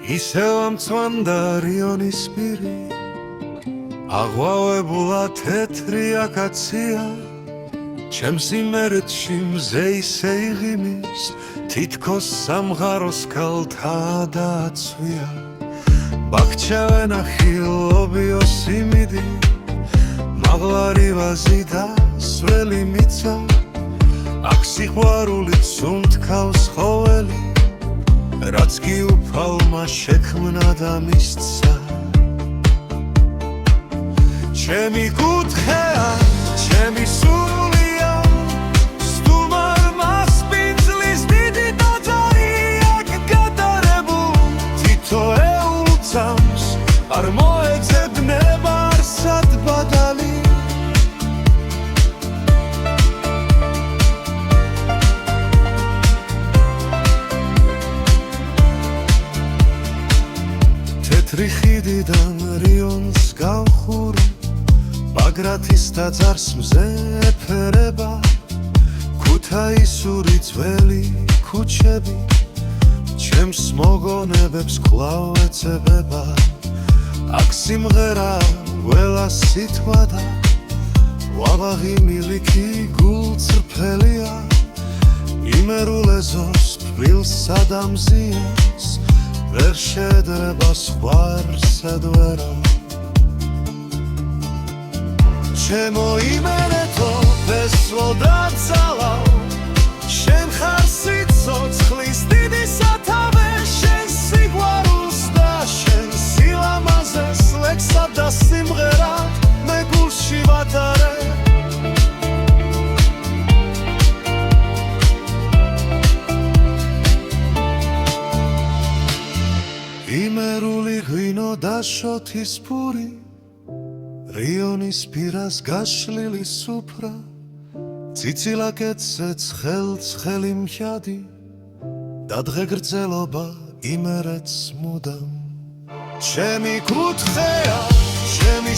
ისევ ამწვანდა რიონის პირი აღვავებულა თეთრი აკაცია ჩემს იმერეთში მზე ისე იღიმის თითქოს სამღაროს ქალთა დააცვია ბაქჩევენახი ლობიო სიმიდი მაღლარი ვაზი და სველი მიცა აქ სიყვარული სუნთქავს ხოველი რაც კი უფალმა შექმნა და მისცა ჩემი კუთხეა ჩემი სულია სტუმარმა სპინძლის დიდი ტაძარი აქ გატარებულ თითოეულ წამს არ მოეძებნება არსად ბადალი რიხიდიდან რიონს გავხური ბაგრათის ტაძარს მზე ეფერება ქუთაისური ძველი ქუჩები ჩემს მოგონებებს კვლავ ეძებება აქ სიმღერა ველა სიტყვა და ვაბაღი მილიქი გულწრფელია იმერულ ეზოს ფბილს სადამზიებს ვერ შედრება სხვარსად ვერა ჩემო იმერეთო ფესლო და ძალაო შენ ხარ სიცოცხლის დიდი სათავე შენ სიყვარულს და შენ სილამაზეს ლექსად და სიმღერად მე გულში ვატარე იმერული ღვინო და შოთის პური რიონის პირას გაშლილი სუფრა ციცილაკეთზე ცხელი მშადი და დღეგრძელობა იმერეთს მუდამ ჩემი კუთხეა ჩემი